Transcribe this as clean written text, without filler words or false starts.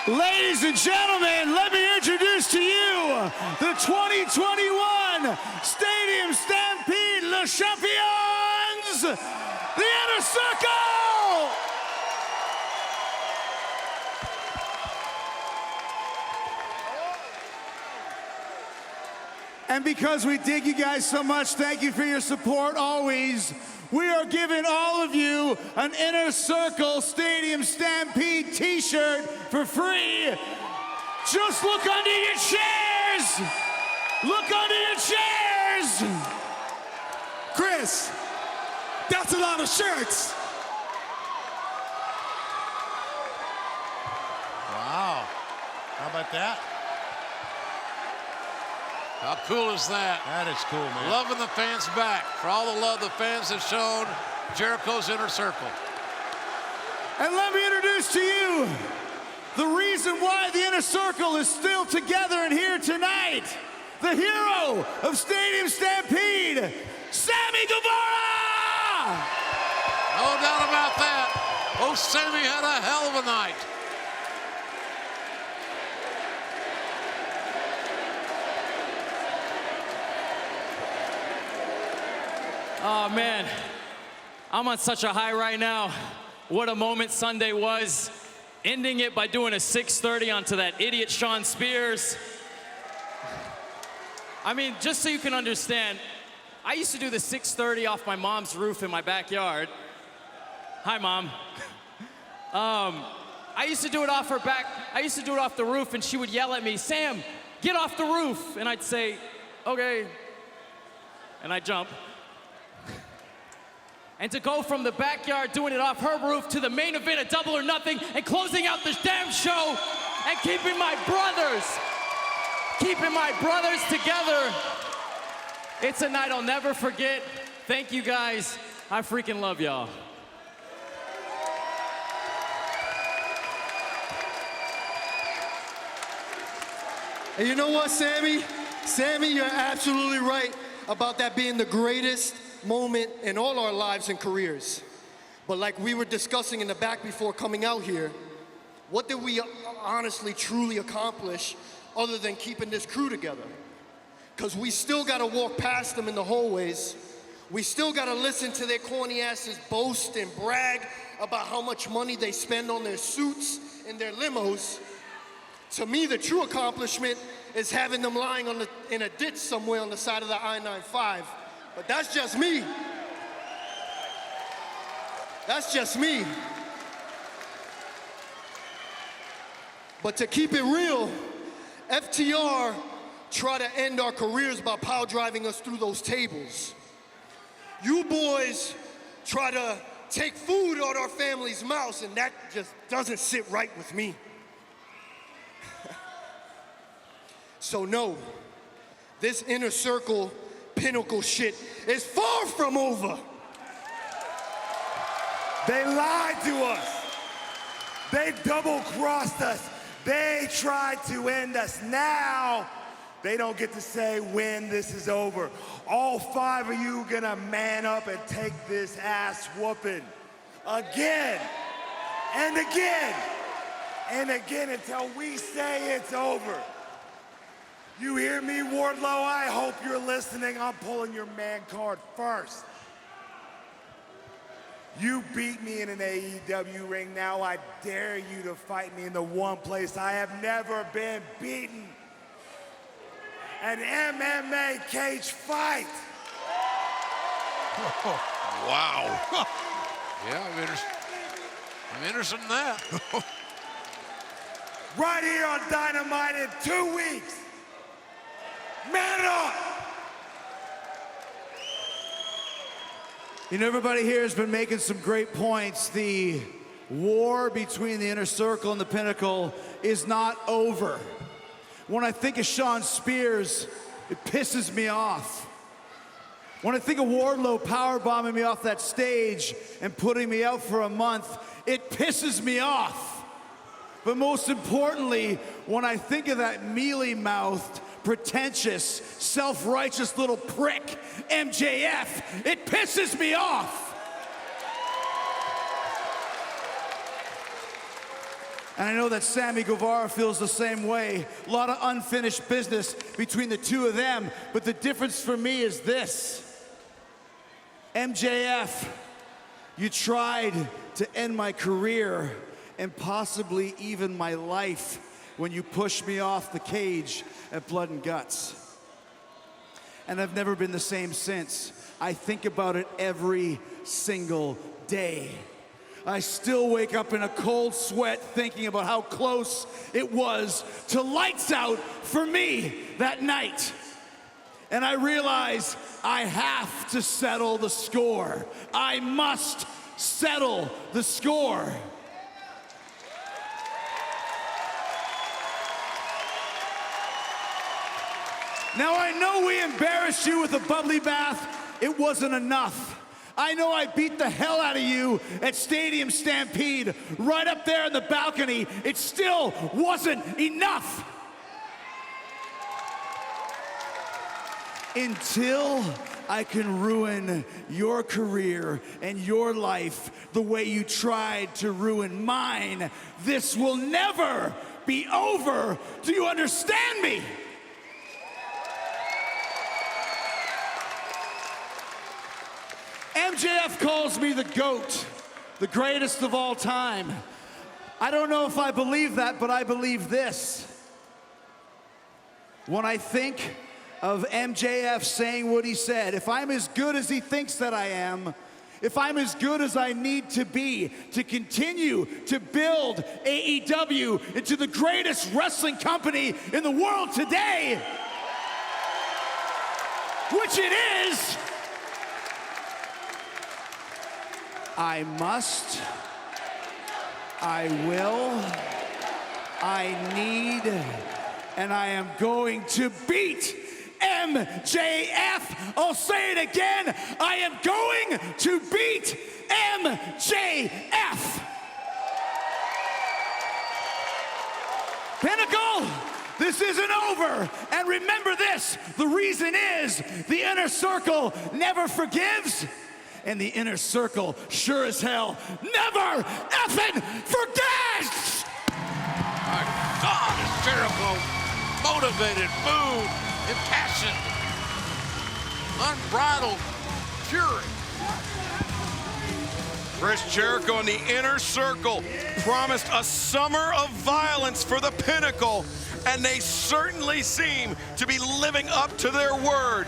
Ladies and gentlemen, let me introduce to you the 2021 Stadium Stampede Le Champions, the Inner Circle! And because we dig you guys so much, thank you for your support always. We are giving all of you an Inner Circle Stadium Stampede t-shirt for free. Just look under your chairs. Look under your chairs. Chris, that's a lot of shirts. Wow, how about that? How cool is that? That is cool, man. Loving the fans back. For all the love the fans have shown Jericho's Inner Circle. And let me introduce to you the reason why the Inner Circle is still together and here tonight. The hero of Stadium Stampede, Sammy Guevara! No doubt about that. Oh, Sammy had a hell of a night. Oh man, I'm on such a high right now. What a moment Sunday was. Ending it by doing a 630 onto that idiot Sean Spears. I mean, just so you can understand, I used to do the 630 off my mom's roof in my backyard. Hi, Mom. I used to do it off her back. I used to do it off the roof, and she would yell at me, "Sam, get off the roof." And I'd say, "Okay." And I'd jump. And to go from the backyard doing it off her roof to the main event of Double or Nothing and closing out this damn show and keeping my brothers together. It's a night I'll never forget. Thank you guys. I freaking love y'all. And you know what, Sammy? Sammy, you're absolutely right about that being the greatest moment in all our lives and careers. But like we were discussing in the back before coming out here, what did we honestly, truly accomplish other than keeping this crew together? Because we still got to walk past them in the hallways. We still got to listen to their corny asses boast and brag about how much money they spend on their suits and their limos. To me, the true accomplishment is having them lying in a ditch somewhere on the side of the I-95. But that's just me. That's just me. But to keep it real, FTR tried to end our careers by power driving us through those tables. You boys try to take food out our family's mouths, and that just doesn't sit right with me. So no, this Inner Circle pinnacle shit is far from over. They lied to us. They double-crossed us. They tried to end us. Now, they don't get to say when this is over. All 5 of you gonna man up and take this ass whooping again and again and again until we say it's over. You hear me, Wardlow? I hope you're listening. I'm pulling your man card first. You beat me in an AEW ring. Now I dare you to fight me in the one place I have never been beaten. An MMA cage fight. Wow. Yeah, I'm interested in that. Right here on Dynamite in 2 weeks. Man up! You know, everybody here has been making some great points. The war between the Inner Circle and the Pinnacle is not over. When I think of Sean Spears, it pisses me off. When I think of Wardlow powerbombing me off that stage and putting me out for a month, it pisses me off. But most importantly, when I think of that mealy-mouthed, pretentious, self-righteous little prick, MJF, it pisses me off. And I know that Sammy Guevara feels the same way. A lot of unfinished business between the two of them. But the difference for me is this. MJF, you tried to end my career and possibly even my life when you pushed me off the cage at Blood and Guts. And I've never been the same since. I think about it every single day. I still wake up in a cold sweat thinking about how close it was to lights out for me that night. And I realize I have to settle the score. I must settle the score. Now I know we embarrassed you with a bubbly bath. It wasn't enough. I know I beat the hell out of you at Stadium Stampede, right up there in the balcony. It still wasn't enough. Until I can ruin your career and your life the way you tried to ruin mine, this will never be over. Do you understand me? MJF calls me the GOAT, the greatest of all time. I don't know if I believe that, but I believe this. When I think of MJF saying what he said, if I'm as good as he thinks that I am, if I'm as good as I need to be to continue to build AEW into the greatest wrestling company in the world today, which it is, I must, I will, I need, and I am going to beat MJF. I'll say it again. I am going to beat MJF. Pinnacle, this isn't over. And remember this, the reason is the Inner Circle never forgives. And the Inner Circle sure as hell never effing forgets! My God, is Jericho motivated, moved, impassioned, unbridled fury. Chris Jericho and the Inner Circle promised a summer of violence for the Pinnacle, and they certainly seem to be living up to their word.